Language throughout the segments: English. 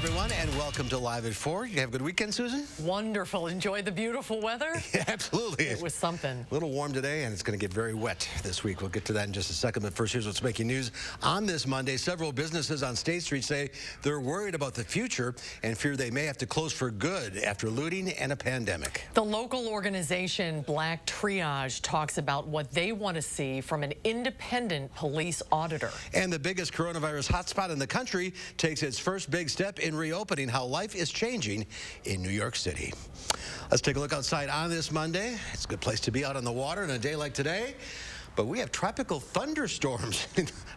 everyone, and welcome to Live at 4. You have a good weekend, Susan? Wonderful. Enjoy the beautiful weather? Yeah, absolutely. It was something. A little warm today, and it's going to get very wet this week. We'll get to that in just a second, but first, here's what's making news. On this Monday, several businesses on State Street say they're worried about the future and fear they may have to close for good after looting and a pandemic. The local organization Black Triage talks about what they want to see from an independent police auditor. And the biggest coronavirus hotspot in the country takes its first big step in reopening, how life is changing in New York City. Let's take a look outside on this Monday. It's a good place to be out on the water on a day like today. But we have tropical thunderstorms,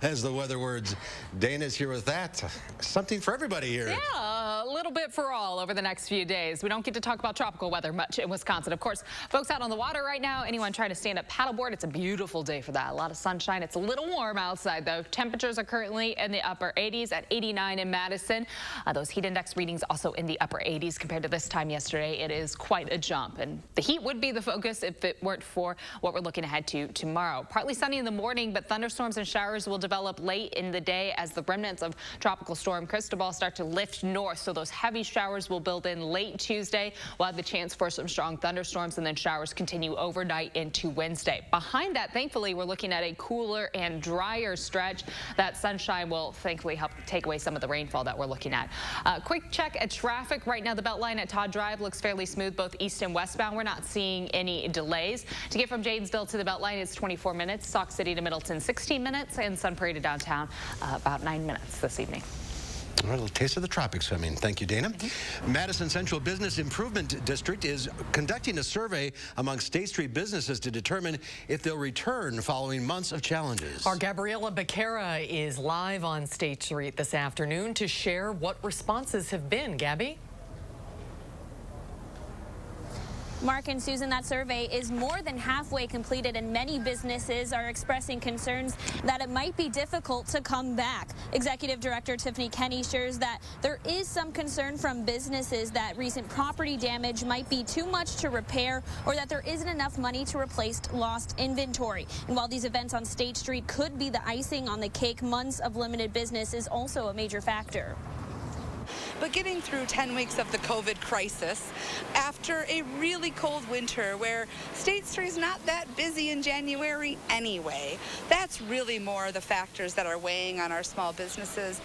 as the weather words. Dana's here with that. Something for everybody here. Yeah, a little bit for all over the next few days. We don't get to talk about tropical weather much in Wisconsin. Of course, folks out on the water right now, anyone trying to stand up paddleboard, it's a beautiful day for that. A lot of sunshine. It's a little warm outside, though. Temperatures are currently in the upper 80s at 89 in Madison. Those heat index readings also in the upper 80s compared to this time yesterday. It is quite a jump, and the heat would be the focus if it weren't for what we're looking ahead to tomorrow. Partly sunny in the morning, but thunderstorms and showers will develop late in the day as the remnants of Tropical Storm Cristobal start to lift north. So those heavy showers will build in late Tuesday. We'll have the chance for some strong thunderstorms, and then showers continue overnight into Wednesday. Behind that, thankfully, we're looking at a cooler and drier stretch. That sunshine will thankfully help take away some of the rainfall that we're looking at. Quick check at traffic. Right now, the Beltline at Todd Drive looks fairly smooth, both east and westbound. We're not seeing any delays. To get from Janesville to the Beltline, it's 24 minutes. Sauk City to Middleton, 16 minutes, and Sun Prairie to downtown, about 9 minutes this evening. All right, a little taste of the tropics. Thank you, Dana. Madison Central Business Improvement District is conducting a survey among State Street businesses to determine if they'll return following months of challenges. Our Gabriela Becerra is live on State Street this afternoon to share what responses have been. Gabby? Mark and Susan, that survey is more than halfway completed, and many businesses are expressing concerns that it might be difficult to come back. Executive Director Tiffany Kenny shares that there is some concern from businesses that recent property damage might be too much to repair, or that there isn't enough money to replace lost inventory. And while these events on State Street could be the icing on the cake, months of limited business is also a major factor. But getting through 10 weeks of the COVID crisis after a really cold winter where State Street's not that busy in January anyway, that's really more the factors that are weighing on our small businesses.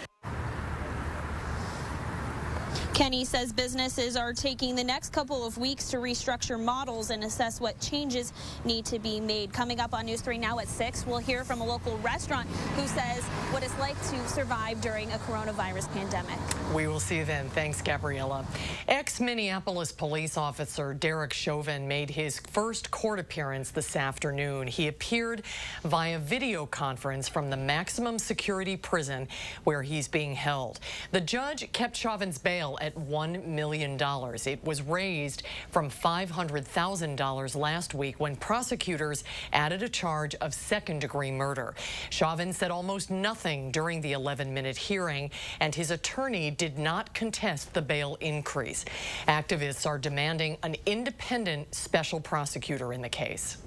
Kenny says businesses are taking the next couple of weeks to restructure models and assess what changes need to be made. Coming up on News 3 Now at 6, we'll hear from a local restaurant who says what it's like to survive during a coronavirus pandemic. We will see you then. Thanks, Gabriela. Ex-Minneapolis police officer Derek Chauvin made his first court appearance this afternoon. He appeared via video conference from the maximum security prison where he's being held. The judge kept Chauvin's bail at $1 million. It was raised from $500,000 last week when prosecutors added a charge of second-degree murder. Chauvin said almost nothing during the 11-minute hearing, and his attorney did not contest the bail increase. Activists are demanding an independent special prosecutor in the case.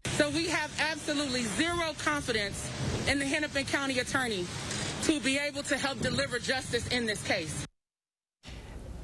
So we have absolutely zero confidence in the Hennepin County attorney to be able to help deliver justice in this case.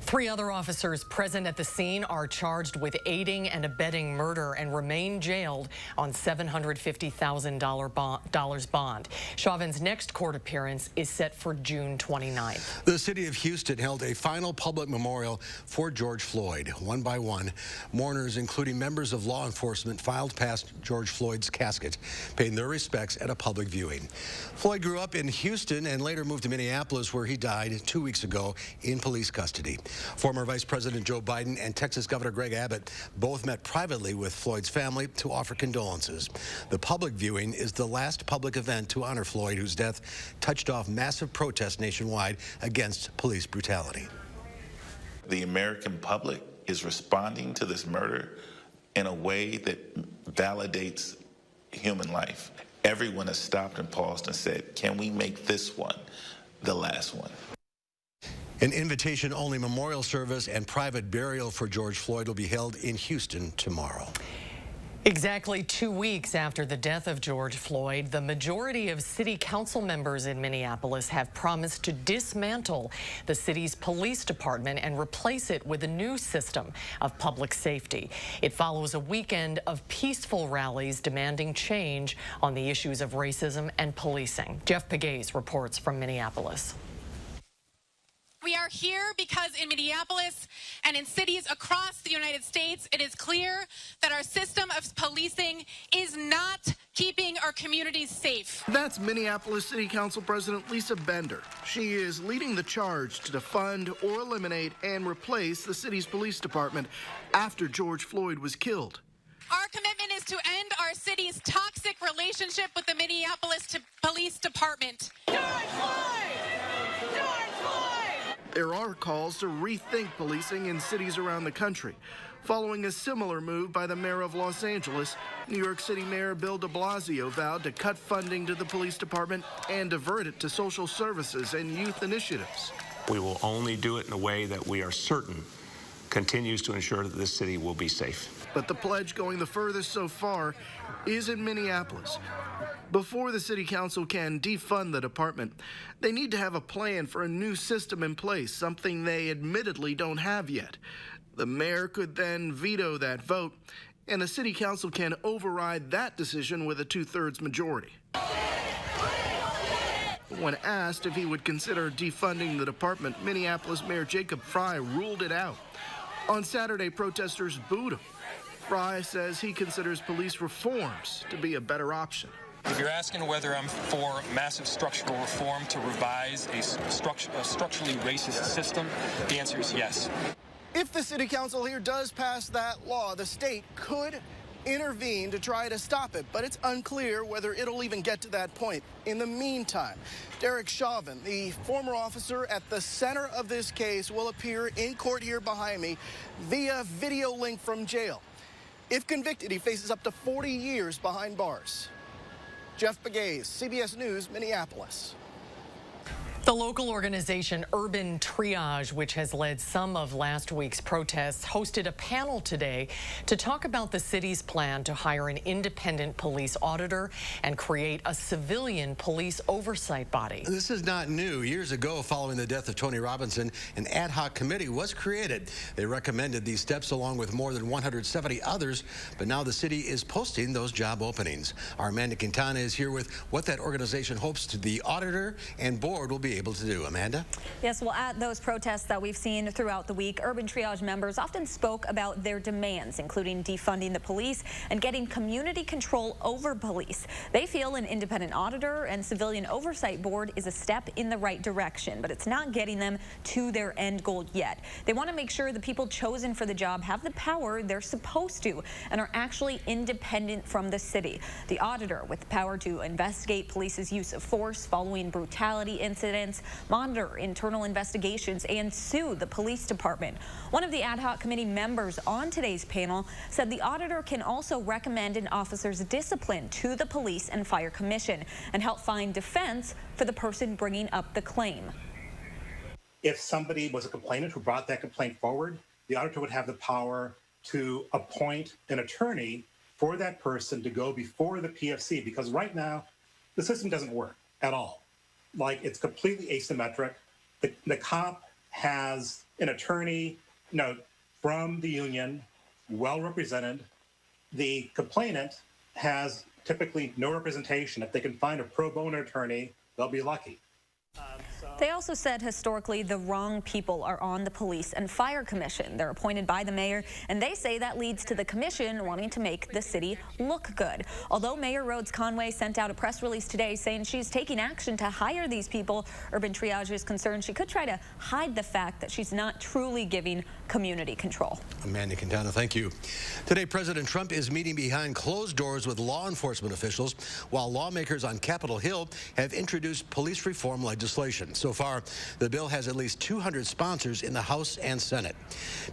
3 other officers present at the scene are charged with aiding and abetting murder and remain jailed on $750,000 bond. Chauvin's next court appearance is set for June 29th. The city of Houston held a final public memorial for George Floyd. One by one, mourners, including members of law enforcement, filed past George Floyd's casket, paying their respects at a public viewing. Floyd grew up in Houston and later moved to Minneapolis, where he died 2 weeks ago in police custody. Former Vice President Joe Biden and Texas Governor Greg Abbott both met privately with Floyd's family to offer condolences. The public viewing is the last public event to honor Floyd, whose death touched off massive protests nationwide against police brutality. The American public is responding to this murder in a way that validates human life. Everyone has stopped and paused and said, can we make this one the last one? An invitation-only memorial service and private burial for George Floyd will be held in Houston tomorrow. Exactly 2 weeks after the death of George Floyd, the majority of city council members in Minneapolis have promised to dismantle the city's police department and replace it with a new system of public safety. It follows a weekend of peaceful rallies demanding change on the issues of racism and policing. Jeff Pegues reports from Minneapolis. We are here because in Minneapolis and in cities across the United States, it is clear that our system of policing is not keeping our communities safe. That's Minneapolis City Council President Lisa Bender. She is leading the charge to defund or eliminate and replace the city's police department after George Floyd was killed. Our commitment is to end our city's toxic relationship with the Minneapolis Police Department. George Floyd! George Floyd! There are calls to rethink policing in cities around the country, following a similar move by the mayor of Los Angeles. New York City Mayor Bill de Blasio vowed to cut funding to the police department and divert it to social services and youth initiatives. We will only do it in a way that we are certain continues to ensure that this city will be safe. But the pledge going the furthest so far is in Minneapolis. Before the city council can defund the department, they need to have a plan for a new system in place, something they admittedly don't have yet. The mayor could then veto that vote, and the city council can override that decision with a 2/3 majority. When asked if he would consider defunding the department, Minneapolis Mayor Jacob Frey ruled it out. On Saturday, protesters booed him. Frey says he considers police reforms to be a better option. If you're asking whether I'm for massive structural reform to revise a structurally racist system, the answer is yes. If the city council here does pass that law, the state could intervene to try to stop it, but it's unclear whether it'll even get to that point. In the meantime, Derek Chauvin, the former officer at the center of this case, will appear in court here behind me via video link from jail. If convicted, he faces up to 40 years behind bars. Jeff Pegues, CBS News, Minneapolis. The local organization Urban Triage, which has led some of last week's protests, hosted a panel today to talk about the city's plan to hire an independent police auditor and create a civilian police oversight body. This is not new. Years ago, following the death of Tony Robinson, an ad hoc committee was created. They recommended these steps along with more than 170 others, but now the city is posting those job openings. Our Amanda Quintana is here with what that organization hopes the auditor and board will be able to do. Amanda? Yes, well, at those protests that we've seen throughout the week, Urban Triage members often spoke about their demands, including defunding the police and getting community control over police. They feel an independent auditor and civilian oversight board is a step in the right direction, but it's not getting them to their end goal yet. They want to make sure the people chosen for the job have the power they're supposed to and are actually independent from the city. The auditor with the power to investigate police's use of force following brutality incidents, monitor internal investigations, and sue the police department. One of the ad hoc committee members on today's panel said the auditor can also recommend an officer's discipline to the Police and Fire Commission and help find defense for the person bringing up the claim. If somebody was a complainant who brought that complaint forward, the auditor would have the power to appoint an attorney for that person to go before the PFC, because right now the system doesn't work at all. Like, it's completely asymmetric. The cop has an attorney, from the union, well represented. The complainant has typically no representation. If they can find a pro bono attorney, they'll be lucky. They also said historically the wrong people are on the Police and Fire Commission. They're appointed by the mayor, and they say that leads to the commission wanting to make the city look good. Although Mayor Rhodes Conway sent out a press release today saying she's taking action to hire these people, Urban Triage is concerned she could try to hide the fact that she's not truly giving community control. Amanda Quintana, thank you. Today, President Trump is meeting behind closed doors with law enforcement officials while lawmakers on Capitol Hill have introduced police reform legislation. So So far, the bill has at least 200 sponsors in the House and Senate.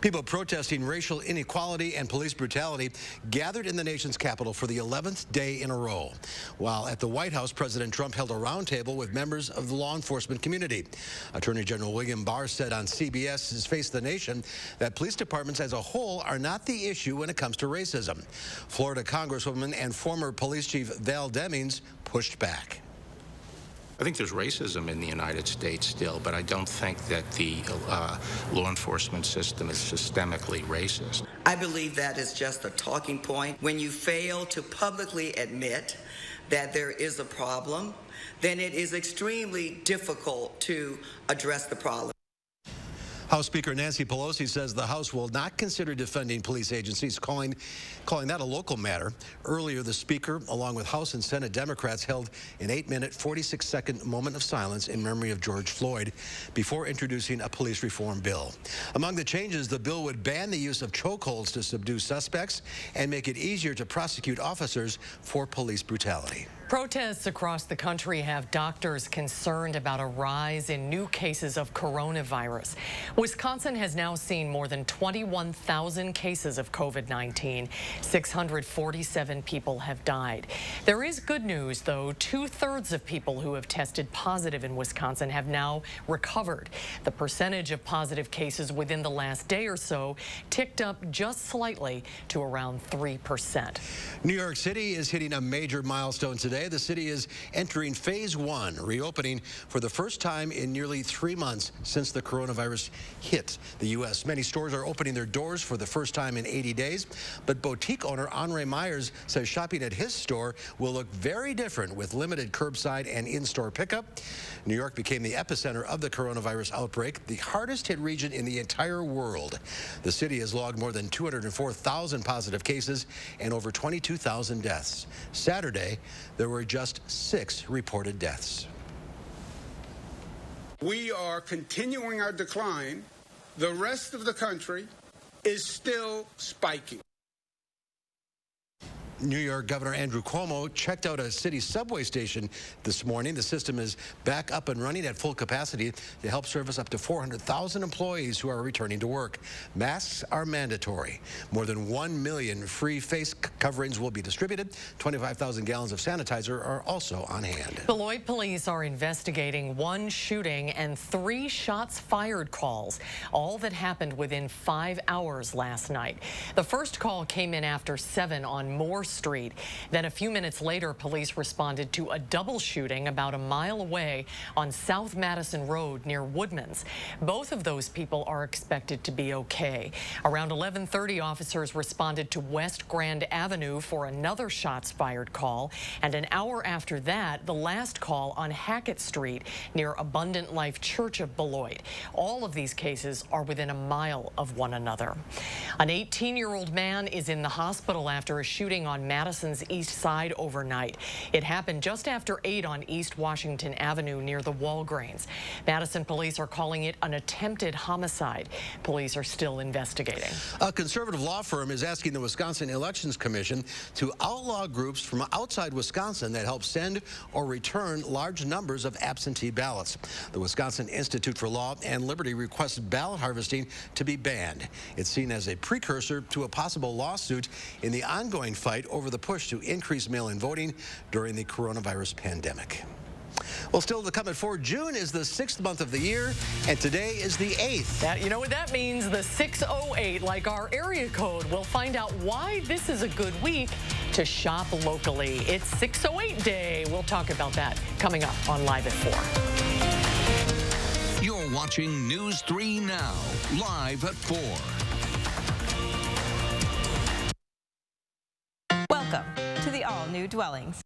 People protesting racial inequality and police brutality gathered in the nation's capital for the 11th day in a row. While at the White House, President Trump held a roundtable with members of the law enforcement community. Attorney General William Barr said on CBS's Face the Nation that police departments as a whole are not the issue when it comes to racism. Florida Congresswoman and former police chief Val Demings pushed back. I think there's racism in the United States still, but I don't think that the law enforcement system is systemically racist. I believe that is just a talking point. When you fail to publicly admit that there is a problem, then it is extremely difficult to address the problem. House Speaker Nancy Pelosi says the House will not consider defunding police agencies, calling that a local matter. Earlier, the Speaker, along with House and Senate Democrats, held an 8-minute, 46-second moment of silence in memory of George Floyd before introducing a police reform bill. Among the changes, the bill would ban the use of chokeholds to subdue suspects and make it easier to prosecute officers for police brutality. Protests across the country have doctors concerned about a rise in new cases of coronavirus. Wisconsin has now seen more than 21,000 cases of COVID-19. 647 people have died. There is good news, though. 2/3 of people who have tested positive in Wisconsin have now recovered. The percentage of positive cases within the last day or so ticked up just slightly to around 3%. New York City is hitting a major milestone today. The city is entering phase 1, reopening for the first time in nearly 3 months since the coronavirus hit the U.S. Many stores are opening their doors for the first time in 80 days, but boutique owner Andre Myers says shopping at his store will look very different with limited curbside and in-store pickup. New York became the epicenter of the coronavirus outbreak, the hardest hit region in the entire world. The city has logged more than 204,000 positive cases and over 22,000 deaths. Saturday, there were just 6 reported deaths. We are continuing our decline. The rest of the country is still spiking. New York Governor Andrew Cuomo checked out a city subway station this morning. The system is back up and running at full capacity to help service up to 400,000 employees who are returning to work. Masks are mandatory. More than 1 million free face coverings will be distributed. 25,000 gallons of sanitizer are also on hand. Beloit police are investigating 1 shooting and 3 shots fired calls, all that happened within 5 hours last night. The first call came in after 7 on Moore Street. Then a few minutes later, police responded to a double shooting about a mile away on South Madison Road near Woodman's. Both of those people are expected to be okay. Around 11:30, officers responded to West Grand Avenue for another shots fired call. And an hour after that, the last call on Hackett Street near Abundant Life Church of Beloit. All of these cases are within a mile of one another. An 18-year-old man is in the hospital after a shooting on Madison's east side overnight. It happened just after 8 on East Washington Avenue near the Walgreens. Madison police are calling it an attempted homicide. Police are still investigating. A conservative law firm is asking the Wisconsin Elections Commission to outlaw groups from outside Wisconsin that help send or return large numbers of absentee ballots. The Wisconsin Institute for Law and Liberty requests ballot harvesting to be banned. It's seen as a precursor to a possible lawsuit in the ongoing fight over the push to increase mail-in voting during the coronavirus pandemic. Well, still to come at 4, June is the 6th month of the year, and today is the 8th. You know what that means? The 608, like our area code. We'll find out why this is a good week to shop locally. It's 608 Day. We'll talk about that coming up on Live at 4. You're watching News 3 Now, live at 4. Welcome to the all-new Dwellings.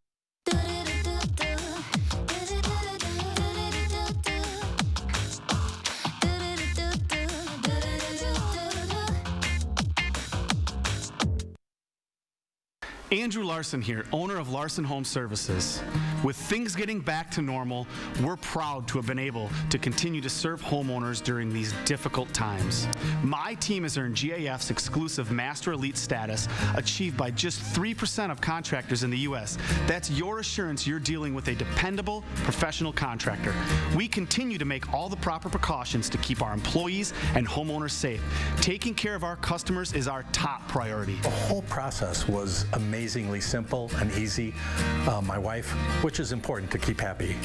Andrew Larson here, owner of Larson Home Services. With things getting back to normal, we're proud to have been able to continue to serve homeowners during these difficult times. My team has earned GAF's exclusive Master Elite status, achieved by just 3% of contractors in the U.S. That's your assurance you're dealing with a dependable, professional contractor. We continue to make all the proper precautions to keep our employees and homeowners safe. Taking care of our customers is our top priority. The whole process was amazingly simple and easy. My wife, which is important to keep happy,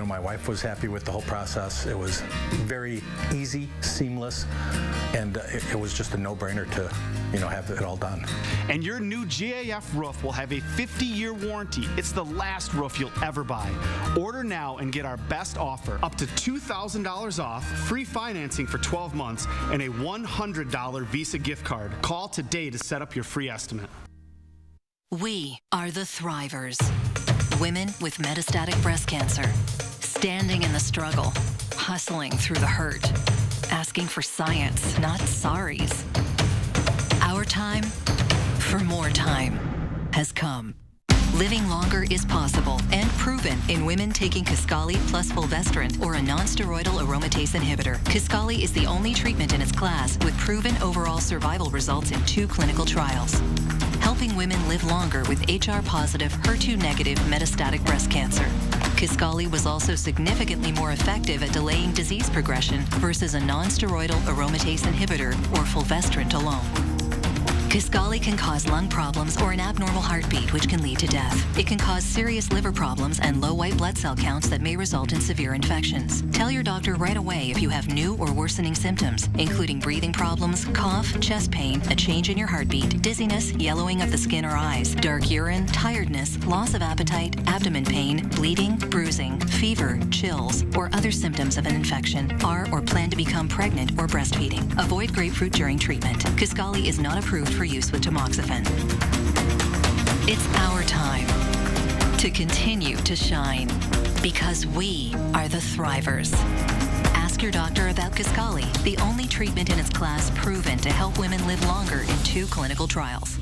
my wife was happy with the whole process. It was very easy, seamless, and it was just a no-brainer to have it all done. And your new GAF roof will have a 50-year warranty. It's the last roof you'll ever buy. Order now and get our best offer, up to $2,000 off, free financing for 12 months, and a $100 Visa gift card. Call today to set up your free estimate. We are the Thrivers. Women with metastatic breast cancer, standing in the struggle, hustling through the hurt, asking for science, not sorries. Our time for more time has come. Living longer is possible and proven in women taking Kisqali plus fulvestrant or a non-steroidal aromatase inhibitor. Kisqali is the only treatment in its class with proven overall survival results in 2 clinical trials, helping women live longer with HR-positive, HER2-negative metastatic breast cancer. Kisqali was also significantly more effective at delaying disease progression versus a non-steroidal aromatase inhibitor or fulvestrant alone. Kisqali can cause lung problems or an abnormal heartbeat, which can lead to death. It can cause serious liver problems and low white blood cell counts that may result in severe infections. Tell your doctor right away if you have new or worsening symptoms, including breathing problems, cough, chest pain, a change in your heartbeat, dizziness, yellowing of the skin or eyes, dark urine, tiredness, loss of appetite, abdomen pain, bleeding, bruising, fever, chills, or other symptoms of an infection, are or plan to become pregnant or breastfeeding. Avoid grapefruit during treatment. Kisqali is not approved for use with tamoxifen. It's our time to continue to shine because we are the Thrivers. Ask your doctor about Kisqali, the only treatment in its class proven to help women live longer in 2 clinical trials.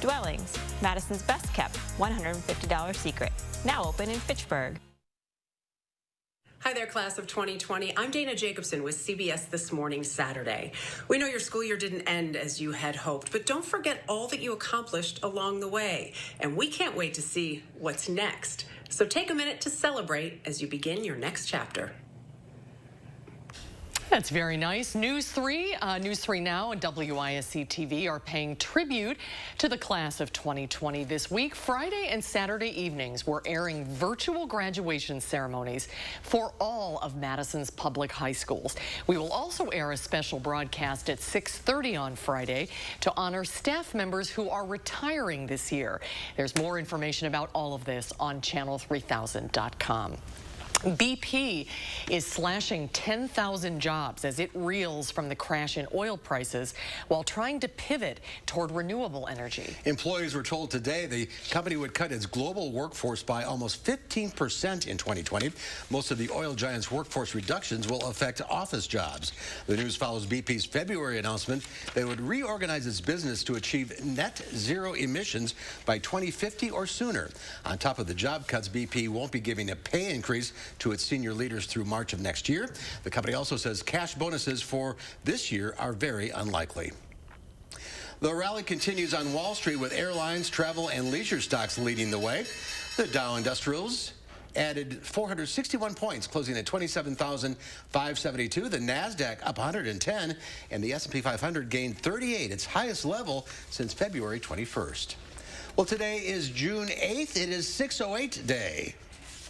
Dwellings, Madison's best kept $150 secret. Now open in Fitchburg. Hi there, class of 2020. I'm Dana Jacobson with CBS This Morning Saturday. We know your school year didn't end as you had hoped, but don't forget all that you accomplished along the way. And we can't wait to see what's next. So take a minute to celebrate as you begin your next chapter. That's very nice. News 3 Now and WISC TV are paying tribute to the class of 2020 this week. Friday and Saturday evenings, we're airing virtual graduation ceremonies for all of Madison's public high schools. We will also air a special broadcast at 6:30 on Friday to honor staff members who are retiring this year. There's more information about all of this on channel3000.com. BP is slashing 10,000 jobs as it reels from the crash in oil prices while trying to pivot toward renewable energy. Employees were told today the company would cut its global workforce by almost 15% in 2020. Most of the oil giant's workforce reductions will affect office jobs. The news follows BP's February announcement that it would reorganize its business to achieve net zero emissions by 2050 or sooner. On top of the job cuts, BP won't be giving a pay increase to its senior leaders through March of next year. The company also says cash bonuses for this year are very unlikely. The rally continues on Wall Street with airlines, travel, and leisure stocks leading the way. The Dow Industrials added 461 points, closing at 27,572. The NASDAQ up 110, and the S&P 500 gained 38, its highest level since February 21st. Well, today is June 8th. It is 608 Day.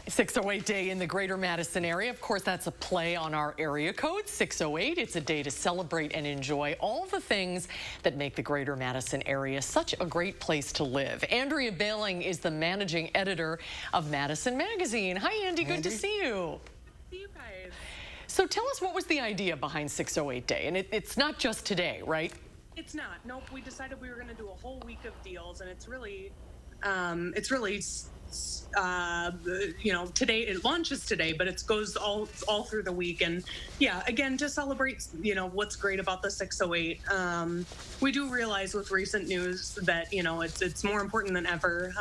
608 Day in the greater Madison area. Of course, that's a play on our area code, 608. It's a day to celebrate and enjoy all the things that make the greater Madison area such a great place to live. Andrea Baling is the managing editor of Madison Magazine. Hi, Andy. Good to see you. See you guys. So tell us, what was the idea behind 608 Day? And it's not just today, right? It's not. Nope. We decided we were going to do a whole week of deals, and it's really today it launches today, but it goes all through the week. And yeah, again, to celebrate, what's great about the 608. We do realize with recent news that, it's more important than ever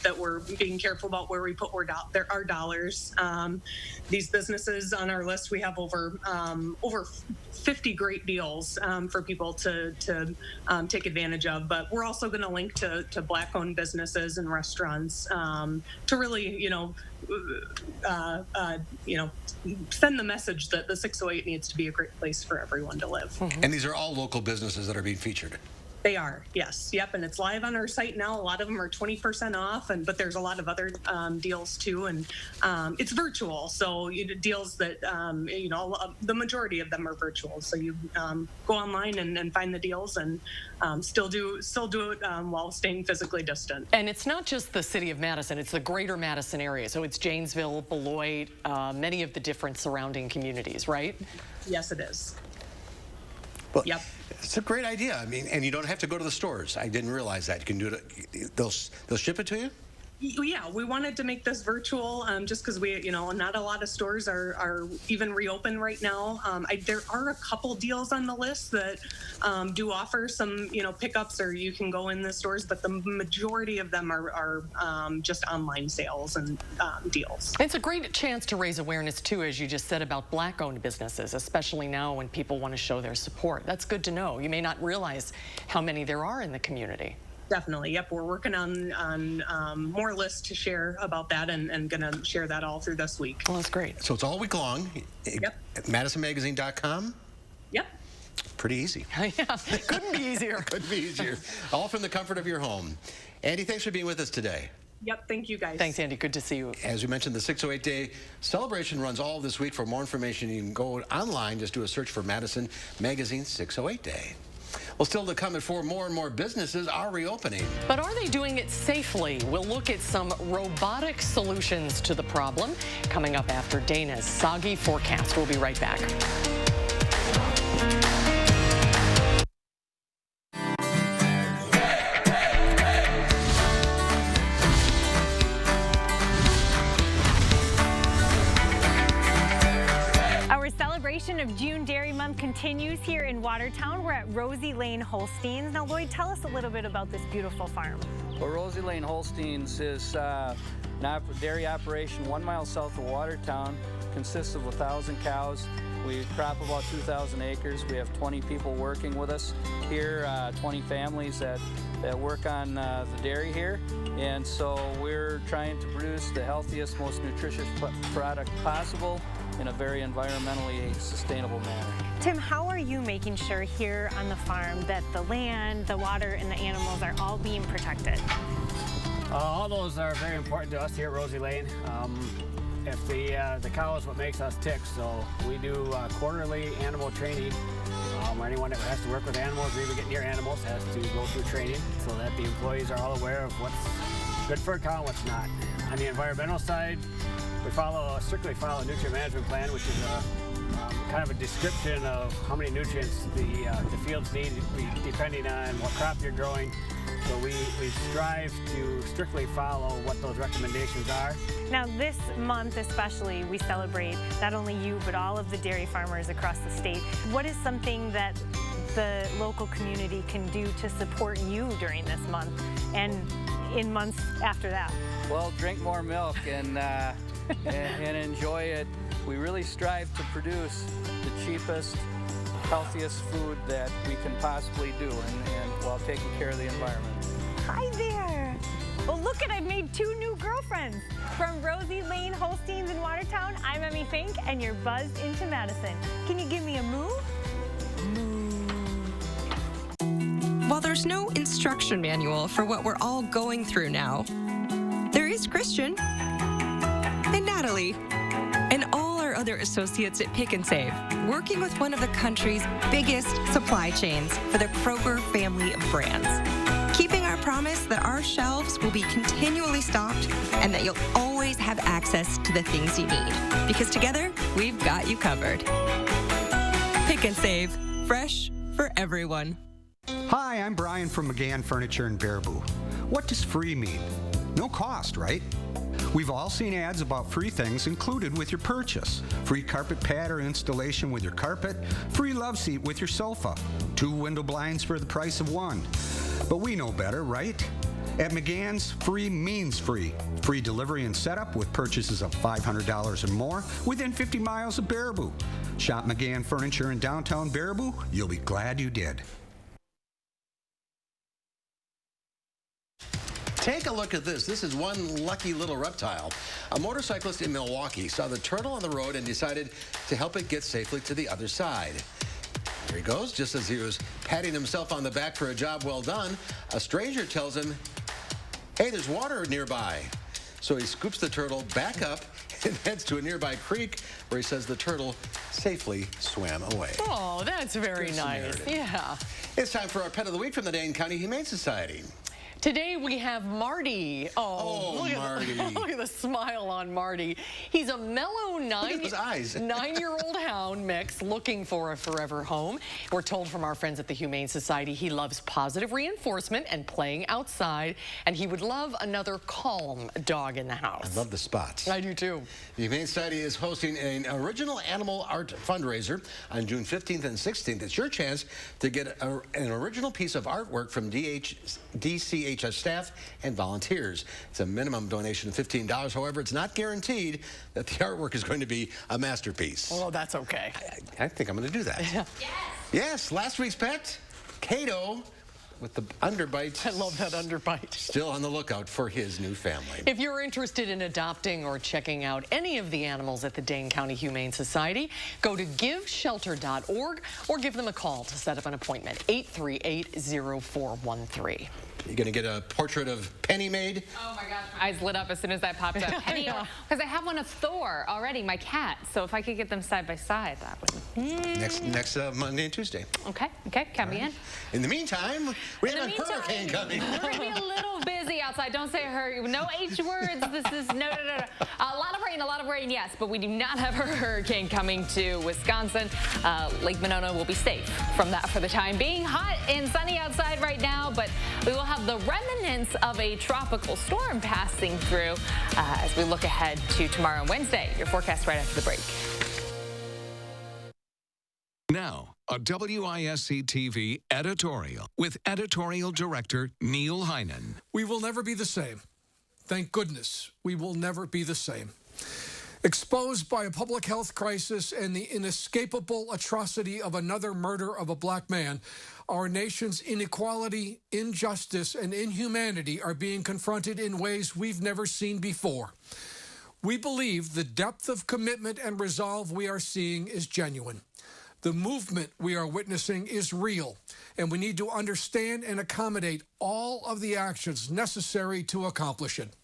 that we're being careful about where we put our dollars. These businesses on our list, we have over 50 great deals for people to take advantage of. But we're also going to link to Black-owned businesses and restaurants to really, send the message that the 608 needs to be a great place for everyone to live. And these are all local businesses that are being featured. They are, yes. Yep, and it's live on our site now. A lot of them are 20% off, but there's a lot of other deals too, and it's virtual. So deals that, the majority of them are virtual. So you go online and find the deals and still do it while staying physically distant. And it's not just the city of Madison, it's the greater Madison area. So it's Janesville, Beloit, many of the different surrounding communities, right? Yes, it is. Well, yep. It's a great idea. I mean, and you don't have to go to the stores. I didn't realize that. You can do it. They'll ship it to you? Yeah, we wanted to make this virtual just because not a lot of stores are even reopened right now. There are a couple deals on the list that do offer some, pickups, or you can go in the stores, but the majority of them are just online sales and deals. It's a great chance to raise awareness, too, as you just said, about Black-owned businesses, especially now when people want to show their support. That's good to know. You may not realize how many there are in the community. Definitely. Yep. We're working on more lists to share about that and going to share that all through this week. Well, that's great. So it's all week long. Yep. At MadisonMagazine.com? Yep. Pretty easy. Yeah. Couldn't be easier. Couldn't be easier. All from the comfort of your home. Andy, thanks for being with us today. Yep. Thank you, guys. Thanks, Andy. Good to see you. As we mentioned, the 608 Day celebration runs all this week. For more information, you can go online. Just do a search for Madison Magazine 608 Day. Well, still to come at 4, more and more businesses are reopening. But are they doing it safely? We'll look at some robotic solutions to the problem coming up after Dana's soggy forecast. We'll be right back. Of June Dairy Month continues here in Watertown. We're at Rosie Lane Holsteins. Now, Lloyd, tell us a little bit about this beautiful farm. Well, Rosie Lane Holsteins is a dairy operation 1 mile south of Watertown. Consists of 1,000 cows. We crop about 2,000 acres. We have 20 people working with us here, 20 families that work on the dairy here. And so we're trying to produce the healthiest, most nutritious product possible in a very environmentally sustainable manner. Tim, how are you making sure here on the farm that the land, the water, and the animals are all being protected? All those are very important to us here at Rosie Lane. If the cow is what makes us tick, so we do quarterly animal training. Anyone that has to work with animals or even get near animals has to go through training so that the employees are all aware of what's good for a cow and what's not. On the environmental side, we strictly follow a nutrient management plan, which is kind of a description of how many nutrients the fields need depending on what crop you're growing. So we strive to strictly follow what those recommendations are. Now this month especially, we celebrate not only you, but all of the dairy farmers across the state. What is something that the local community can do to support you during this month and in months after that? Well, drink more milk and enjoy it. We really strive to produce the cheapest, healthiest food that we can possibly do, and while taking care of the environment. Hi there. Well, look I've made 2 new girlfriends. From Rosie Lane Holsteins in Watertown, I'm Emmy Fink, and you're buzzed into Madison. Can you give me a moo? While there's no instruction manual for what we're all going through now, there is Christian and Natalie and all our other associates at Pick and Save, working with one of the country's biggest supply chains for the Kroger family of brands, keeping our promise that our shelves will be continually stocked and that you'll always have access to the things you need. Because together, we've got you covered. Pick and Save, fresh for everyone. Hi, I'm Brian from McGann Furniture in Baraboo. What does free mean? No cost, right? We've all seen ads about free things included with your purchase. Free carpet pad or installation with your carpet, free love seat with your sofa, 2 window blinds for the price of 1. But we know better, right? At McGann's, free means free. Free delivery and setup with purchases of $500 or more within 50 miles of Baraboo. Shop McGann Furniture in downtown Baraboo. You'll be glad you did. Take a look at this. This is one lucky little reptile. A motorcyclist in Milwaukee saw the turtle on the road and decided to help it get safely to the other side. Here he goes. Just as he was patting himself on the back for a job well done, a stranger tells him, "Hey, there's water nearby." So he scoops the turtle back up and heads to a nearby creek where he says the turtle safely swam away. Oh, that's very nice. Yeah. It's time for our Pet of the Week from the Dane County Humane Society. Today we have Marty. Oh, Marty. Look at the smile on Marty. He's a mellow 9-year-old hound mix looking for a forever home. We're told from our friends at the Humane Society he loves positive reinforcement and playing outside, and he would love another calm dog in the house. I love the spots. I do too. The Humane Society is hosting an original animal art fundraiser on June 15th and 16th. It's your chance to get an original piece of artwork from DCHS staff and volunteers. It's a minimum donation of $15. However, it's not guaranteed that the artwork is going to be a masterpiece. Oh, that's okay. I think I'm going to do that. Yes, last week's pet, Cato, with the underbite. I love that underbite. Still on the lookout for his new family. If you're interested in adopting or checking out any of the animals at the Dane County Humane Society, go to giveshelter.org or give them a call to set up an appointment, 838-0413. You're going to get a portrait of Penny made? Oh my gosh, my eyes lit up as soon as that popped up. Penny, because I have one of Thor already, my cat. So if I could get them side by side, that would. Next Monday and Tuesday. Okay, count me in. In the meantime, we have a hurricane coming. We're going to be a little busy outside. Don't say hurricane. No H words. This is no. A lot of rain, yes, but we do not have a hurricane coming to Wisconsin. Lake Monona will be safe from that for the time being. Hot and sunny outside right now, but we will have the remnants of a tropical storm passing through as we look ahead to tomorrow and Wednesday. Your forecast right after the break. Now, a WISC-TV editorial with editorial director Neil Heinen. We will never be the same. Thank goodness we will never be the same. Exposed by a public health crisis and the inescapable atrocity of another murder of a black man, our nation's inequality, injustice, and inhumanity are being confronted in ways we've never seen before. We believe the depth of commitment and resolve we are seeing is genuine. The movement we are witnessing is real, and we need to understand and accommodate all of the actions necessary to accomplish it.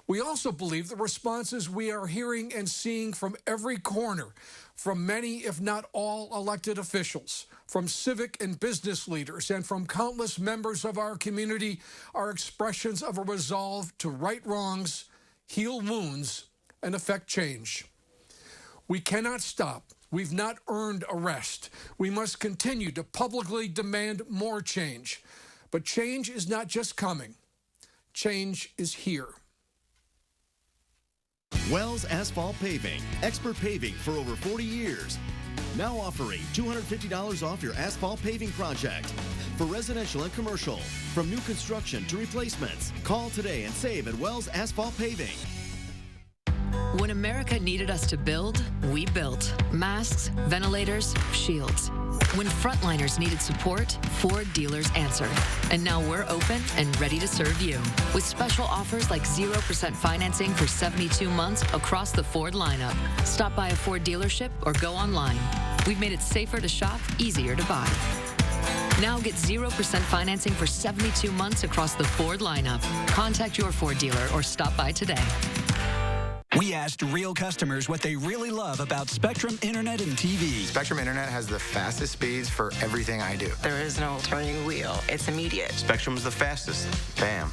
We also believe the responses we are hearing and seeing from every corner, from many, if not all, elected officials, from civic and business leaders, and from countless members of our community are expressions of a resolve to right wrongs, heal wounds, and effect change. We cannot stop. We've not earned a rest. We must continue to publicly demand more change. But change is not just coming. Change is here. Wells Asphalt Paving, expert paving for over 40 years. Now offering $250 off your asphalt paving project. For residential and commercial, from new construction to replacements. Call today and save at Wells Asphalt Paving. When America needed us to build, we built. Masks, ventilators, shields. When frontliners needed support, Ford dealers answered. And now we're open and ready to serve you. With special offers like 0% financing for 72 months across the Ford lineup. Stop by a Ford dealership or go online. We've made it safer to shop, easier to buy. Now get 0% financing for 72 months across the Ford lineup. Contact your Ford dealer or stop by today. We asked real customers what they really love about Spectrum Internet and TV. Spectrum Internet has the fastest speeds for everything I do. There is no turning wheel. It's immediate. Spectrum is the fastest. Bam.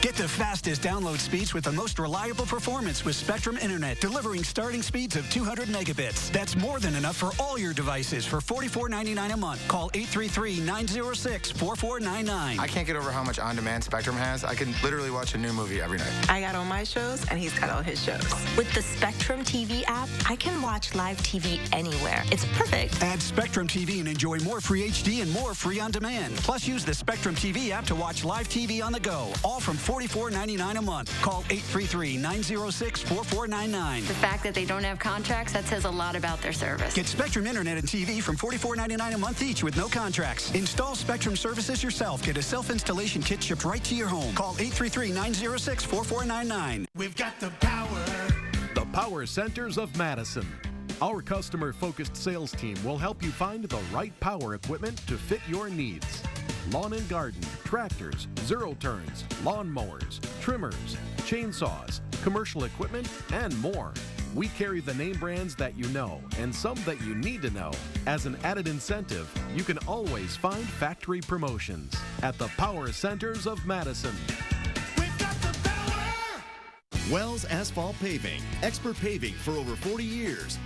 Get the fastest download speeds with the most reliable performance with Spectrum Internet, delivering starting speeds of 200 megabits. That's more than enough for all your devices for $44.99 a month. Call 833-906-4499. I can't get over how much on-demand Spectrum has. I can literally watch a new movie every night. I got all my shows, and he's got all his shows. With the Spectrum TV app, I can watch live TV anywhere. It's perfect. Add Spectrum TV and enjoy more free HD and more free on demand. Plus, use the Spectrum TV app to watch live TV on the go, all from $44.99 a month. Call 833-906-4499. The fact that they don't have contracts, that says a lot about their service. Get Spectrum Internet and TV from $44.99 a month each with no contracts. Install Spectrum services yourself. Get a self-installation kit shipped right to your home. Call 833-906-4499. We've got the power. The Power Centers of Madison. Our customer-focused sales team will help you find the right power equipment to fit your needs. Lawn and garden, tractors, zero-turns, lawn mowers, trimmers, chainsaws, commercial equipment, and more. We carry the name brands that you know and some that you need to know. As an added incentive, you can always find factory promotions at the Power Centers of Madison. Wells Asphalt Paving, expert paving for over 40 years.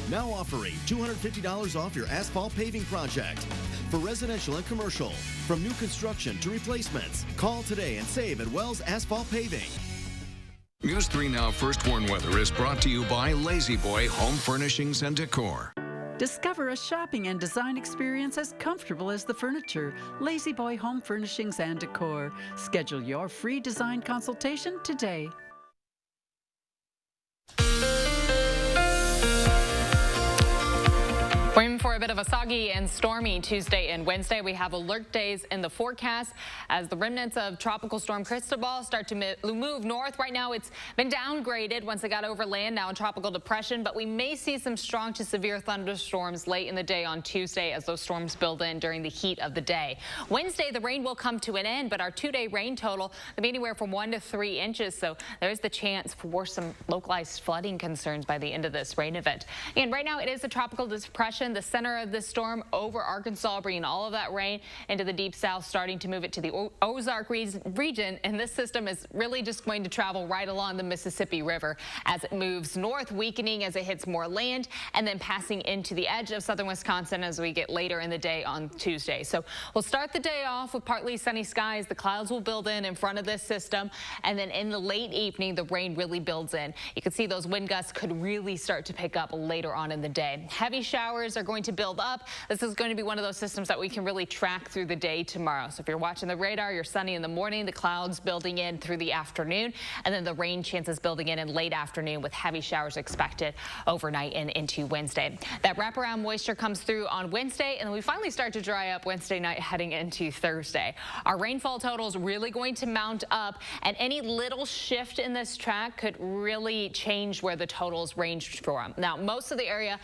Now offering $250 off your asphalt paving project. For residential and commercial, from new construction to replacements. Call today and save at Wells Asphalt Paving. News 3 Now First Warn Weather is brought to you by Lazy Boy Home Furnishings and Decor. Discover a shopping and design experience as comfortable as the furniture. Lazy Boy Home Furnishings and Decor. Schedule your free design consultation today. We're in for a bit of a soggy and stormy Tuesday and Wednesday. We have alert days in the forecast as the remnants of Tropical Storm Cristobal start to move north. Right now, it's been downgraded once it got over land, now in tropical depression, but we may see some strong to severe thunderstorms late in the day on Tuesday as those storms build in during the heat of the day. Wednesday, the rain will come to an end, but our 2-day rain total will be anywhere from 1 to 3 inches, so there's the chance for some localized flooding concerns by the end of this rain event. And right now, it is a tropical depression. The center of this storm over Arkansas, bringing all of that rain into the deep south, starting to move it to the Ozark region. And this system is really just going to travel right along the Mississippi River as it moves north, weakening as it hits more land and then passing into the edge of southern Wisconsin as we get later in the day on Tuesday. So we'll start the day off with partly sunny skies. The clouds will build in front of this system. And then in the late evening, the rain really builds in. You can see those wind gusts could really start to pick up later on in the day. Heavy showers are going to build up. This is going to be one of those systems that we can really track through the day tomorrow. So if you're watching the radar, you're sunny in the morning, the clouds building in through the afternoon, and then the rain chances building in late afternoon with heavy showers expected overnight and into Wednesday. That wraparound moisture comes through on Wednesday, and then we finally start to dry up Wednesday night heading into Thursday. Our rainfall total is really going to mount up, and any little shift in this track could really change where the totals range from. Now, most of the area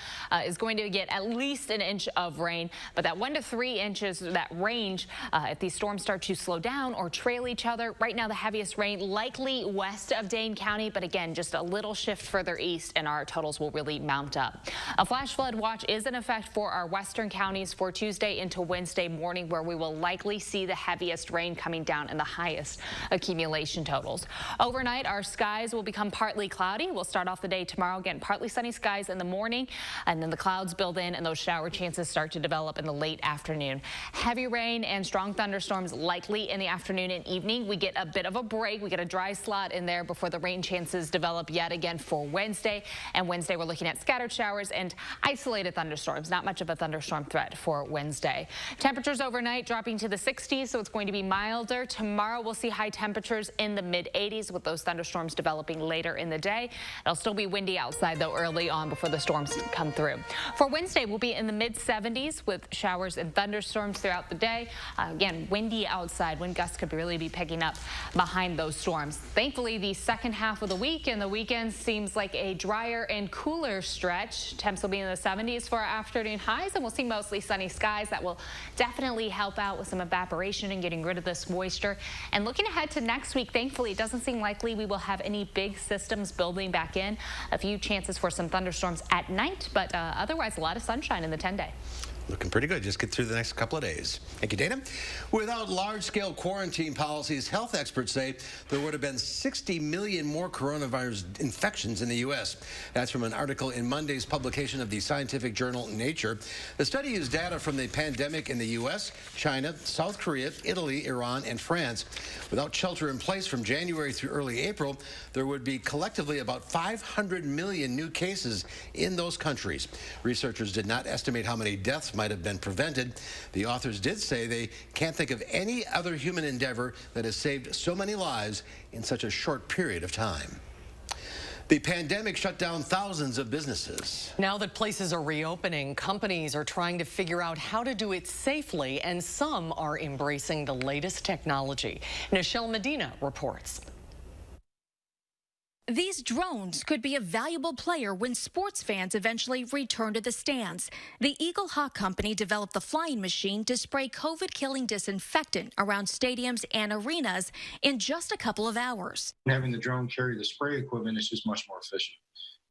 is going to get at least an inch of rain, but that 1 to 3 inches, that range, if these storms start to slow down or trail each other. Right now, the heaviest rain likely west of Dane County, but again, just a little shift further east and our totals will really mount up. A flash flood watch is in effect for our western counties for Tuesday into Wednesday morning, where we will likely see the heaviest rain coming down and the highest accumulation totals. Overnight, our skies will become partly cloudy. We'll start off the day tomorrow, again, partly sunny skies in the morning, and then the clouds build in and those shower chances start to develop in the late afternoon. Heavy rain and strong thunderstorms likely in the afternoon and evening. We get a bit of a break. We get a dry slot in there before the rain chances develop yet again for Wednesday. And Wednesday, we're looking at scattered showers and isolated thunderstorms. Not much of a thunderstorm threat for Wednesday. Temperatures overnight dropping to the 60s, so it's going to be milder. Tomorrow, we'll see high temperatures in the mid-80s with those thunderstorms developing later in the day. It'll still be windy outside, though, early on before the storms come through. For Wednesday, we'll be in in the mid-70s with showers and thunderstorms throughout the day. Again, windy outside. Wind gusts could really be picking up behind those storms. Thankfully, the second half of the week and the weekend seems like a drier and cooler stretch. Temps will be in the 70s for our afternoon highs, and we'll see mostly sunny skies. That will definitely help out with some evaporation and getting rid of this moisture. And looking ahead to next week, thankfully, it doesn't seem likely we will have any big systems building back in. A few chances for some thunderstorms at night, but otherwise a lot of sunshine in the 10-day. Looking pretty good. Just get through the next couple of days. Thank you, Dana. Without large-scale quarantine policies, health experts say there would have been 60 million more coronavirus infections in the U.S. That's from an article in Monday's publication of the scientific journal Nature. The study used data from the pandemic in the U.S., China, South Korea, Italy, Iran, and France. Without shelter in place from January through early April, there would be collectively about 500 million new cases in those countries. Researchers did not estimate how many deaths might have been prevented. The authors did say they can't think of any other human endeavor that has saved so many lives in such a short period of time. The pandemic shut down thousands of businesses. Now that places are reopening, companies are trying to figure out how to do it safely, and some are embracing the latest technology. Nichelle Medina reports. These drones could be a valuable player when sports fans eventually return to the stands. The Eagle Hawk Company developed the flying machine to spray COVID-killing disinfectant around stadiums and arenas in just a couple of hours. Having the drone carry the spray equipment is just much more efficient.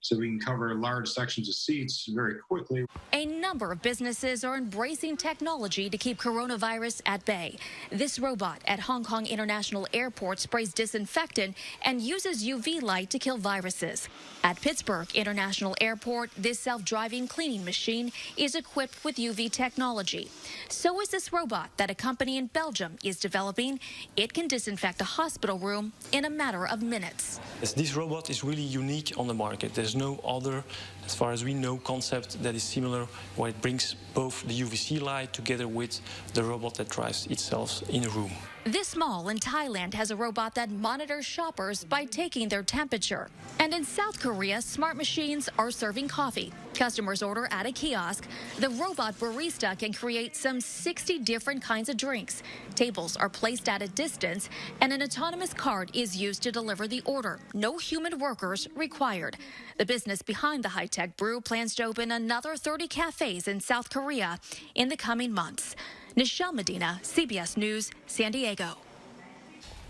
So we can cover large sections of seats very quickly. A number of businesses are embracing technology to keep coronavirus at bay. This robot at Hong Kong International Airport sprays disinfectant and uses UV light to kill viruses. At Pittsburgh International Airport, this self-driving cleaning machine is equipped with UV technology. So is this robot that a company in Belgium is developing. It can disinfect a hospital room in a matter of minutes. This robot is really unique on the market. There's no other, as far as we know, concept that is similar, where it brings both the UVC light together with the robot that drives itself in a room. This mall in Thailand has a robot that monitors shoppers by taking their temperature. And in South Korea, smart machines are serving coffee. Customers order at a kiosk. The robot barista can create some 60 different kinds of drinks. Tables are placed at a distance, and an autonomous cart is used to deliver the order. No human workers required. The business behind the high-tech brew plans to open another 30 cafes in South Korea in the coming months. Nichelle Medina, CBS News, San Diego.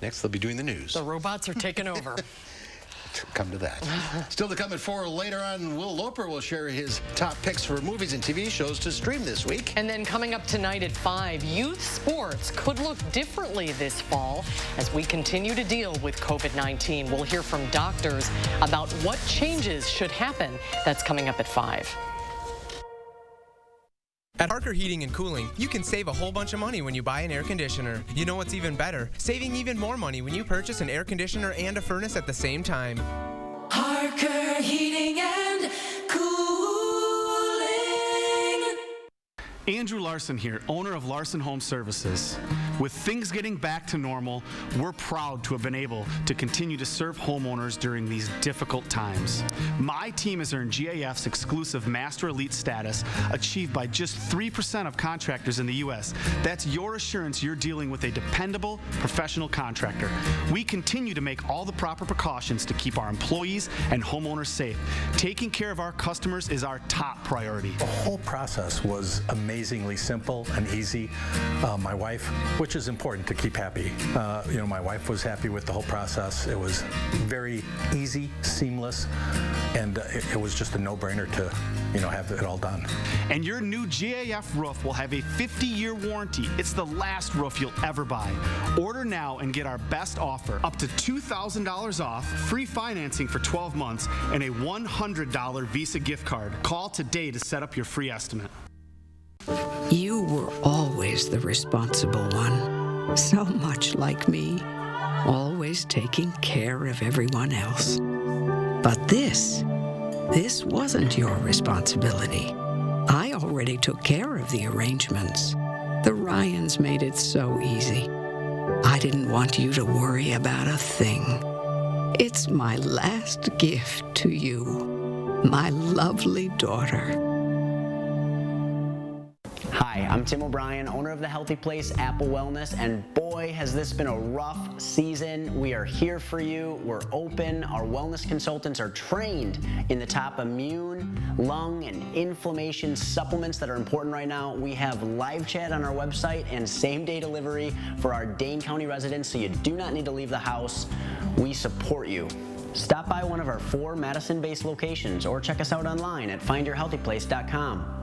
Next, they'll be doing the news. The robots are taking over. Come to that. Still to come at 4 later on, Will Loper will share his top picks for movies and TV shows to stream this week. And then coming up tonight at 5, youth sports could look differently this fall as we continue to deal with COVID-19. We'll hear from doctors about what changes should happen. That's coming up at 5. At Parker Heating and Cooling, you can save a whole bunch of money when you buy an air conditioner. You know what's even better? Saving even more money when you purchase an air conditioner and a furnace at the same time. Parker Heating and Cooling. Andrew Larson here, owner of Larson Home Services. With things getting back to normal, we're proud to have been able to continue to serve homeowners during these difficult times. My team has earned GAF's exclusive Master Elite status, achieved by just 3% of contractors in the U.S. That's your assurance you're dealing with a dependable, professional contractor. We continue to make all the proper precautions to keep our employees and homeowners safe. Taking care of our customers is our top priority. The whole process was amazingly simple and easy. My wife, which is important to keep happy. My wife was happy with the whole process. It was very easy, seamless, and it was just a no-brainer to, have it all done. And your new GAF roof will have a 50-year warranty. It's the last roof you'll ever buy. Order now and get our best offer, up to $2,000 off, free financing for 12 months, and a $100 Visa gift card. Call today to set up your free estimate. You were always the responsible one, so much like me, always taking care of everyone else. But this wasn't your responsibility. I already took care of the arrangements. The Ryans made it so easy. I didn't want you to worry about a thing. It's my last gift to you, my lovely daughter. Hi, I'm Tim O'Brien, owner of the Healthy Place Apple Wellness, and boy, has this been a rough season. We are here for you. We're open. Our wellness consultants are trained in the top immune, lung, and inflammation supplements that are important right now. We have live chat on our website and same-day delivery for our Dane County residents, so you do not need to leave the house. We support you. Stop by one of our 4 Madison-based locations or check us out online at findyourhealthyplace.com.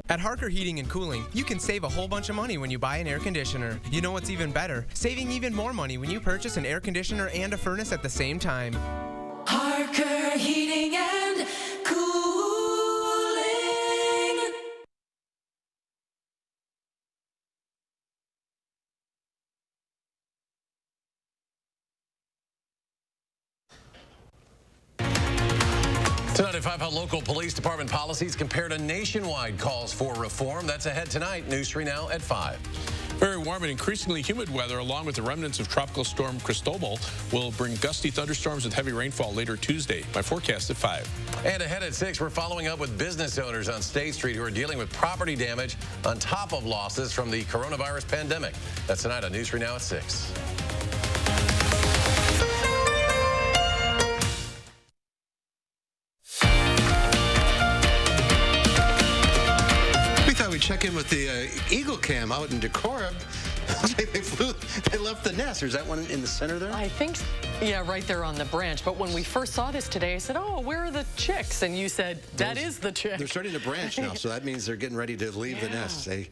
At Harker Heating and Cooling, you can save a whole bunch of money when you buy an air conditioner. You know what's even better? Saving even more money when you purchase an air conditioner and a furnace at the same time. Harker Heating and Cooling. Tonight at 5, how local police department policies compare to nationwide calls for reform. That's ahead tonight. News 3 now at 5. Very warm and increasingly humid weather, along with the remnants of Tropical Storm Cristobal, will bring gusty thunderstorms with heavy rainfall later Tuesday. My forecast at 5. And ahead at 6, we're following up with business owners on State Street who are dealing with property damage on top of losses from the coronavirus pandemic. That's tonight on News 3 now at 6. We check in with the Eagle Cam out in Decorah. They left the nest. Or is that one in the center there? I think, yeah, right there on the branch. But when we first saw this today, I said, oh, where are the chicks? And you said, that is the chick. They're starting to branch now, so that means they're getting ready to leave the nest. They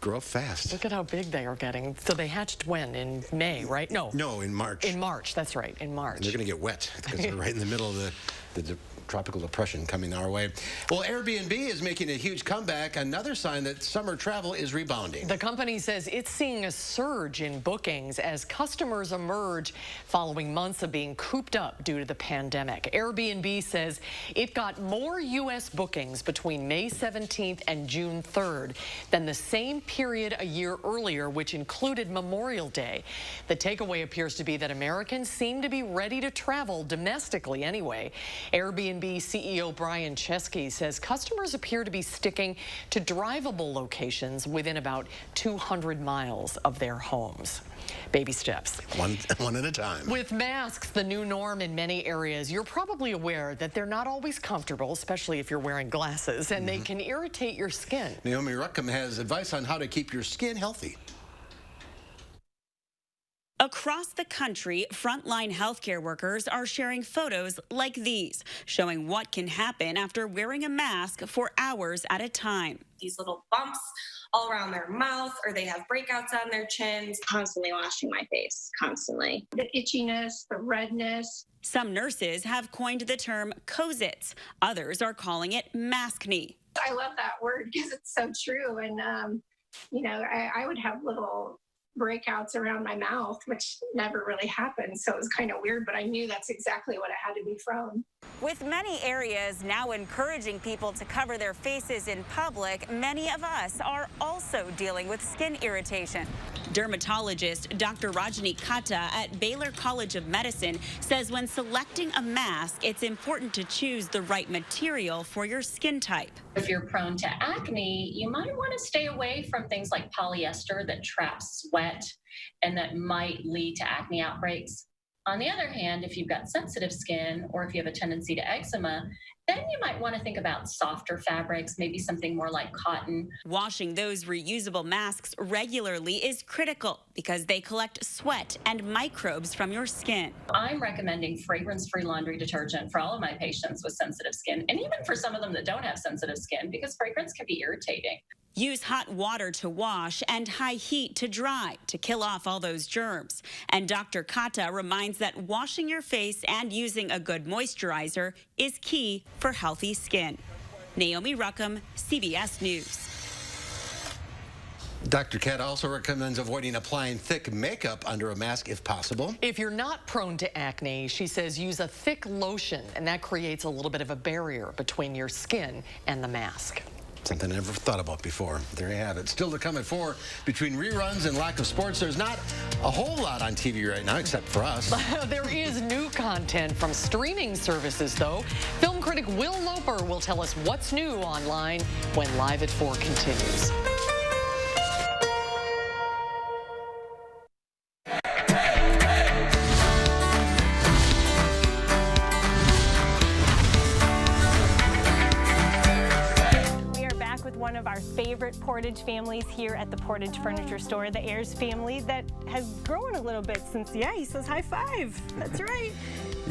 grow up fast. Look at how big they are getting. So they hatched when? In May, right? No, in March. In March, that's right, in March. And they're going to get wet because they're right in the middle of the tropical depression coming our way. Well, Airbnb is making a huge comeback, another sign that summer travel is rebounding. The company says it's seeing a surge in bookings as customers emerge following months of being cooped up due to the pandemic. Airbnb says it got more U.S. bookings between May 17th and June 3rd than the same period a year earlier, which included Memorial Day. The takeaway appears to be that Americans seem to be ready to travel domestically anyway. Airbnb CEO Brian Chesky says customers appear to be sticking to drivable locations within about 200 miles of their homes. Baby steps. One at a time. With masks the new norm in many areas, you're probably aware that they're not always comfortable, especially if you're wearing glasses, and they can irritate your skin. Naomi Ruckham has advice on how to keep your skin healthy. Across the country, frontline healthcare workers are sharing photos like these, showing what can happen after wearing a mask for hours at a time. These little bumps all around their mouth, or they have breakouts on their chins. Constantly washing my face, constantly. The itchiness, the redness. Some nurses have coined the term Cozits. Others are calling it maskne. I love that word because it's so true. And, you know, I would have little breakouts around my mouth, which never really happened. So it was kind of weird, but I knew that's exactly what it had to be from. With many areas now encouraging people to cover their faces in public, many of us are also dealing with skin irritation. Dermatologist Dr. Rajani Kata at Baylor College of Medicine says when selecting a mask, it's important to choose the right material for your skin type. If you're prone to acne, you might want to stay away from things like polyester that traps sweat and that might lead to acne outbreaks. On the other hand, if you've got sensitive skin or if you have a tendency to eczema, then you might want to think about softer fabrics, maybe something more like cotton. Washing those reusable masks regularly is critical because they collect sweat and microbes from your skin. I'm recommending fragrance-free laundry detergent for all of my patients with sensitive skin, and even for some of them that don't have sensitive skin, because fragrance can be irritating. Use hot water to wash and high heat to dry to kill off all those germs. And Dr. Kata reminds that washing your face and using a good moisturizer is key for healthy skin. Naomi Ruckham, CBS News. Dr. Kat also recommends avoiding applying thick makeup under a mask if possible. If you're not prone to acne, she says use a thick lotion, and that creates a little bit of a barrier between your skin and the mask. Something I never thought about before. There you have it. Still to come at 4. Between reruns and lack of sports, there's not a whole lot on TV right now, except for us. There is new content content from streaming services, though. Film critic Will Loper will tell us what's new online when Live at 4 continues. One of our favorite Portage families here at the Portage Furniture Store, the Ayers family, that has grown a little bit since, yeah, he says high five. That's right.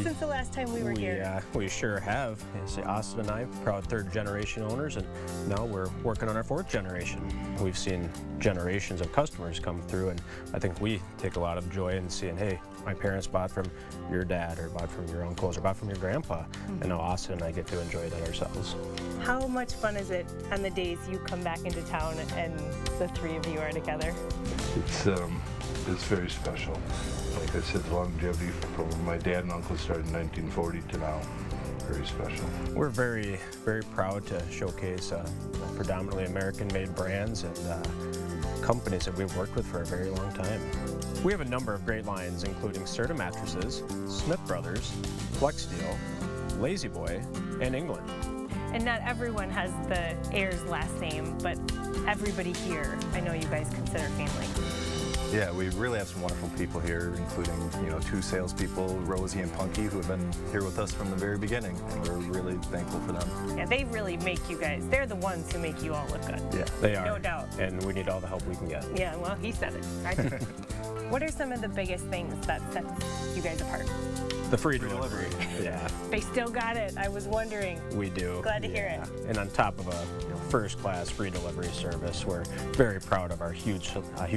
Since the last time we were here. We sure have. Austin and I, proud third generation owners, and now we're working on our fourth generation. We've seen generations of customers come through, and I think we take a lot of joy in seeing, hey, my parents bought from your dad, or bought from your uncles, or bought from your grandpa, and now Austin and I get to enjoy that ourselves. How much fun is it on the days you come back into town and the three of you are together? It's very special. Like I said, the longevity from when my dad and uncle started in 1940 to now, very special. We're very, very proud to showcase predominantly American-made brands and companies that we've worked with for a very long time. We have a number of great lines, including Serta Mattresses, Smith Brothers, Flex Steel, Lazy Boy, and England. And not everyone has the Ayers last name, but everybody here, I know you guys consider family. Yeah, we really have some wonderful people here, including, two salespeople, Rosie and Punky, who have been here with us from the very beginning, and we're really thankful for them. Yeah, they really make you guys, they're the ones who make you all look good. Yeah, they are. No doubt. And we need all the help we can get. Yeah, well, he said it. Right? What are some of the biggest things that sets you guys apart? The free delivery. Yeah. They still got it. I was wondering. We do. Glad to hear it. And on top of a first-class free delivery service, we're very proud of our huge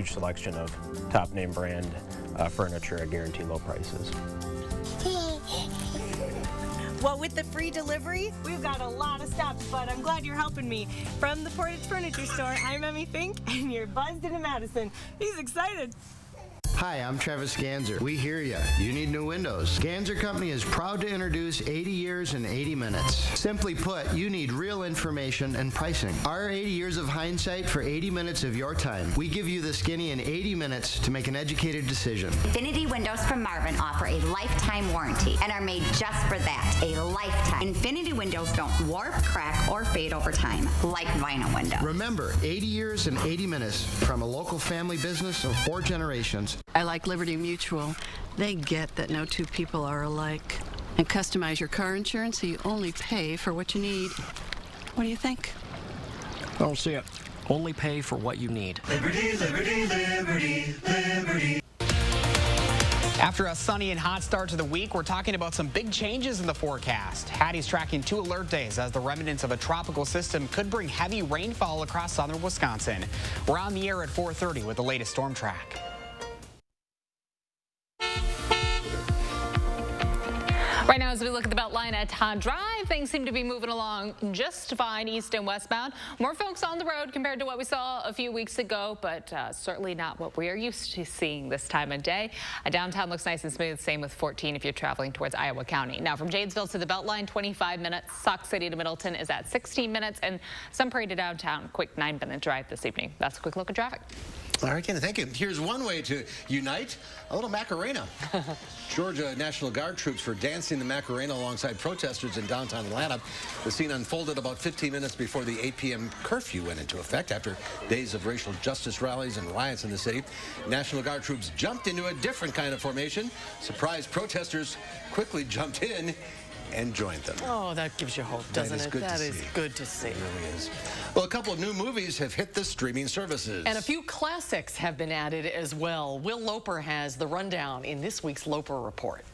selection of top name brand furniture at guaranteed low prices. Well, with the free delivery, we've got a lot of stops, but I'm glad you're helping me. From the Portage Furniture Store, I'm Emmy Fink, and you're buzzed into Madison. He's excited. Hi, I'm Travis Ganser. We hear ya. You need new windows. Ganser Company is proud to introduce 80 years in 80 minutes. Simply put, you need real information and pricing. Our 80 years of hindsight for 80 minutes of your time. We give you the skinny in 80 minutes to make an educated decision. Infinity Windows from Marvin offer a lifetime warranty and are made just for that, a lifetime. Infinity Windows don't warp, crack, or fade over time, like vinyl windows. Remember, 80 years and 80 minutes from a local family business of 4 generations. I like Liberty Mutual. They get that no two people are alike. And customize your car insurance so you only pay for what you need. What do you think? I don't see it. Only pay for what you need. Liberty, liberty, liberty, liberty. After a sunny and hot start to the week, we're talking about some big changes in the forecast. Hattie's tracking 2 alert days as the remnants of a tropical system could bring heavy rainfall across southern Wisconsin. We're on the air at 4:30 with the latest storm track. Right now, as we look at the Beltline at Todd Drive, things seem to be moving along just fine east and westbound. More folks on the road compared to what we saw a few weeks ago, but certainly not what we are used to seeing this time of day. Downtown looks nice and smooth, same with 14 if you're traveling towards Iowa County. Now, from Janesville to the Beltline, 25 minutes. Sauk City to Middleton is at 16 minutes, and Sun Prairie to downtown, quick 9-minute drive this evening. That's a quick look at traffic. All right, Ken, thank you. Here's one way to unite, a little Macarena. Georgia National Guard troops were dancing the Macarena alongside protesters in downtown Atlanta. The scene unfolded about 15 minutes before the 8 p.m. curfew went into effect after days of racial justice rallies and riots in the city. National Guard troops jumped into a different kind of formation. Surprised protesters quickly jumped in and joined them. Oh, that gives you hope, doesn't it? That is good to see. It really is. Well, a couple of new movies have hit the streaming services. And a few classics have been added as well. Will Loper has the rundown in this week's Loper Report.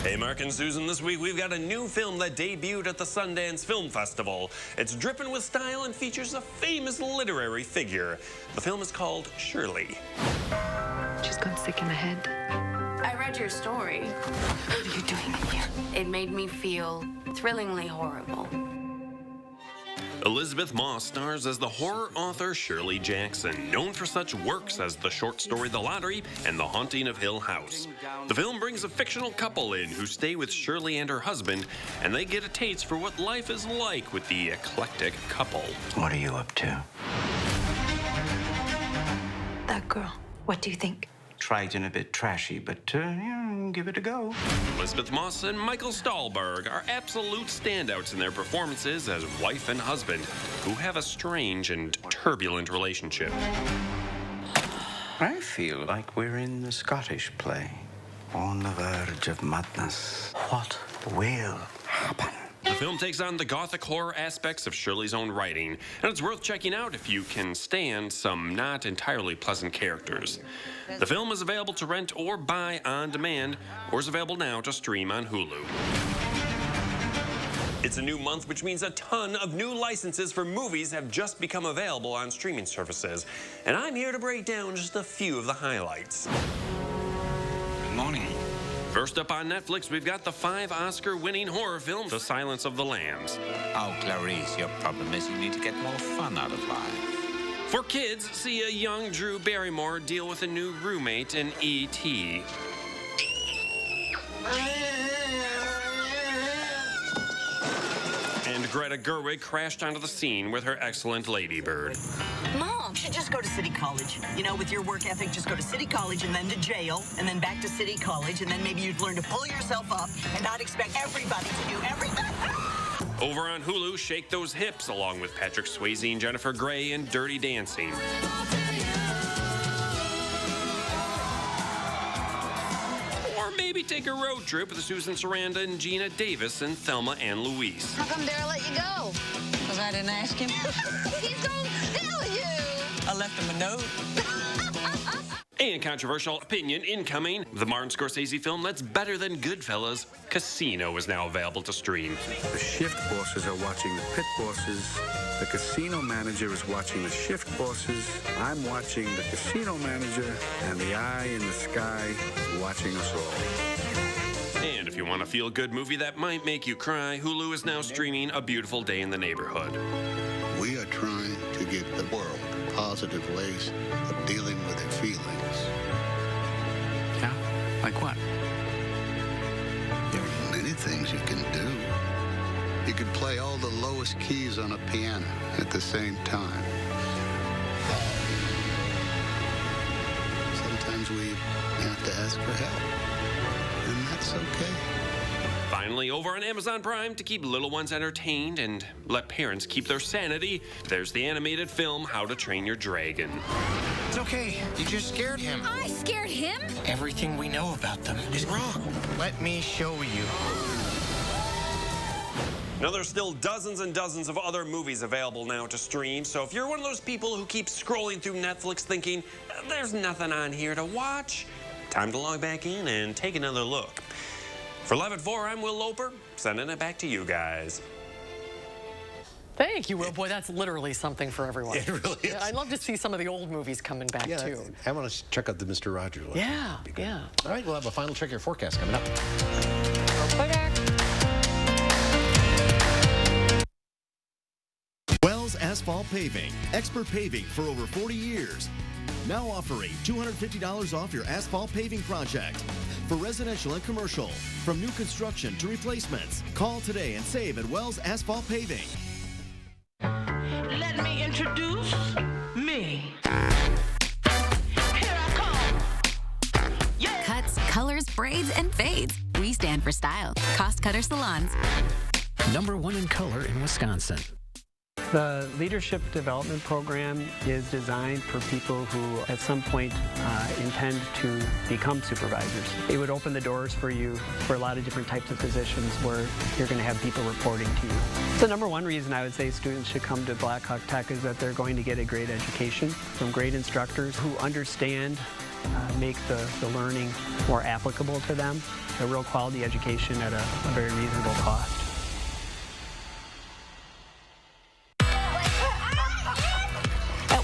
Hey, Mark and Susan, this week we've got a new film that debuted at the Sundance Film Festival. It's dripping with style and features a famous literary figure. The film is called Shirley. She's gone sick in the head. I read your story. What are you doing in here? It made me feel thrillingly horrible. Elizabeth Moss stars as the horror author Shirley Jackson, known for such works as the short story The Lottery and The Haunting of Hill House. The film brings a fictional couple in who stay with Shirley and her husband, and they get a taste for what life is like with the eclectic couple. What are you up to? That girl. What do you think? Trite and a bit trashy, but give it a go. Elizabeth Moss and Michael Stahlberg are absolute standouts in their performances as wife and husband, who have a strange and turbulent relationship. I feel like we're in the Scottish play. On the verge of madness. What will happen? The film takes on the gothic horror aspects of Shirley's own writing, and it's worth checking out if you can stand some not entirely pleasant characters. The film is available to rent or buy on demand, or is available now to stream on Hulu. It's a new month, which means a ton of new licenses for movies have just become available on streaming services, and I'm here to break down just a few of the highlights. Good morning. First up on Netflix, we've got the 5 Oscar-winning horror film, The Silence of the Lambs. Oh, Clarice, your problem is you need to get more fun out of life. For kids, see a young Drew Barrymore deal with a new roommate in E.T. And Greta Gerwig crashed onto the scene with her excellent Lady Bird. Mom, you should just go to City College. You know, with your work ethic, just go to City College and then to jail, and then back to City College, and then maybe you'd learn to pull yourself up and not expect everybody to do everything. Over on Hulu, Shake Those Hips, along with Patrick Swayze and Jennifer Grey in Dirty Dancing. Or maybe take a road trip with Susan Sarandon and Gina Davis in Thelma and Louise. How come Daryl let you go? Because I didn't ask him. He's gonna tell you. I left him a note. And controversial opinion incoming. The Martin Scorsese film that's better than Goodfellas, Casino, is now available to stream. The shift bosses are watching the pit bosses. The casino manager is watching the shift bosses. I'm watching the casino manager, and the eye in the sky is watching us all. And if you want a feel-good movie that might make you cry, Hulu is now streaming A Beautiful Day in the Neighborhood. We are trying to give the world positive ways of dealing with their feelings. Yeah? Like what? There are many things you can do. You can play all the lowest keys on a piano at the same time. Sometimes we have to ask for help, and that's okay. Finally, over on Amazon Prime, to keep little ones entertained and let parents keep their sanity, there's the animated film How to Train Your Dragon. It's okay. You just scared him. I scared him? Everything we know about them is wrong. Let me show you. Now, there's still dozens and dozens of other movies available now to stream, so if you're one of those people who keeps scrolling through Netflix thinking, there's nothing on here to watch, time to log back in and take another look. For Live at 4, I'm Will Loper, sending it back to you guys. Thank you, Will. Boy, that's literally something for everyone. It really is. I'd love to see some of the old movies coming back, too. I want to check out the Mr. Rogers one. Yeah, yeah. All right, we'll have a final check of your forecast coming up. Wells Asphalt Paving, expert paving for over 40 years. Now offering $250 off your asphalt paving project. For residential and commercial, from new construction to replacements. Call today and save at Wells Asphalt Paving. Let me introduce me. Cuts, colors, braids, and fades. We stand for style. Cost Cutter Salons. #1 in color in Wisconsin. The Leadership Development Program is designed for people who at some point intend to become supervisors. It would open the doors for you for a lot of different types of positions where you're going to have people reporting to you. The #1 reason I would say students should come to Blackhawk Tech is that they're going to get a great education from great instructors who understand, make the learning more applicable to them, a real quality education at a very reasonable cost.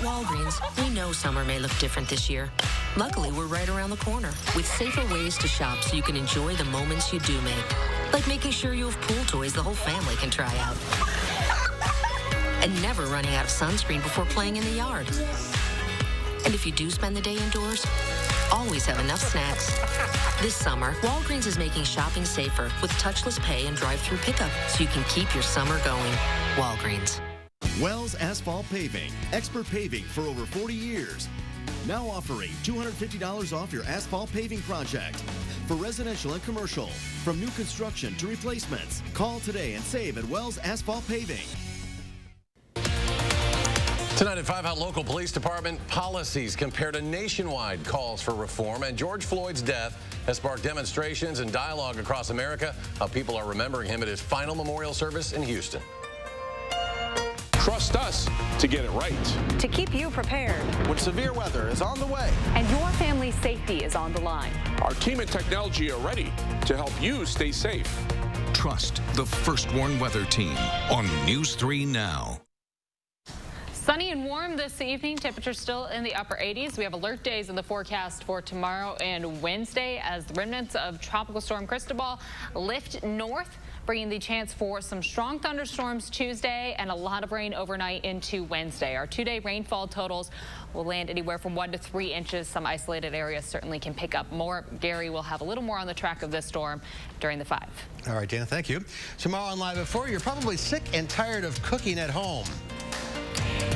Walgreens, we know summer may look different this year. Luckily, we're right around the corner with safer ways to shop so you can enjoy the moments you do make. Like making sure you have pool toys the whole family can try out. And never running out of sunscreen before playing in the yard. And if you do spend the day indoors, always have enough snacks. This summer, Walgreens is making shopping safer with touchless pay and drive-through pickup so you can keep your summer going. Walgreens. Wells Asphalt Paving, expert paving for over 40 years. Now offering $250 off your asphalt paving project. For residential and commercial, from new construction to replacements, call today and save at Wells Asphalt Paving. Tonight at 5, how local police department policies compare to nationwide calls for reform. And George Floyd's death has sparked demonstrations and dialogue across America. How people are remembering him at his final memorial service in Houston. Trust us to get it right. To keep you prepared when severe weather is on the way and your family's safety is on the line. Our team and technology are ready to help you stay safe. Trust the First Warn Weather Team on News 3 Now. Sunny and warm this evening. Temperatures still in the upper 80s. We have alert days in the forecast for tomorrow and Wednesday as the remnants of Tropical Storm Cristobal lift north, bringing the chance for some strong thunderstorms Tuesday and a lot of rain overnight into Wednesday. Our 2-day rainfall totals will land anywhere from 1 to 3 inches. Some isolated areas certainly can pick up more. Gary will have a little more on the track of this storm during the 5. All right, Dana, thank you. Tomorrow on Live at 4, you're probably sick and tired of cooking at home.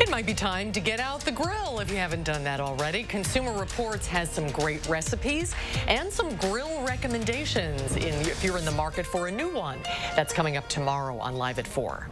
It might be time to get out the grill if you haven't done that already. Consumer Reports has some great recipes and some grill recommendations if you're in the market for a new one. That's coming up tomorrow on Live at 4.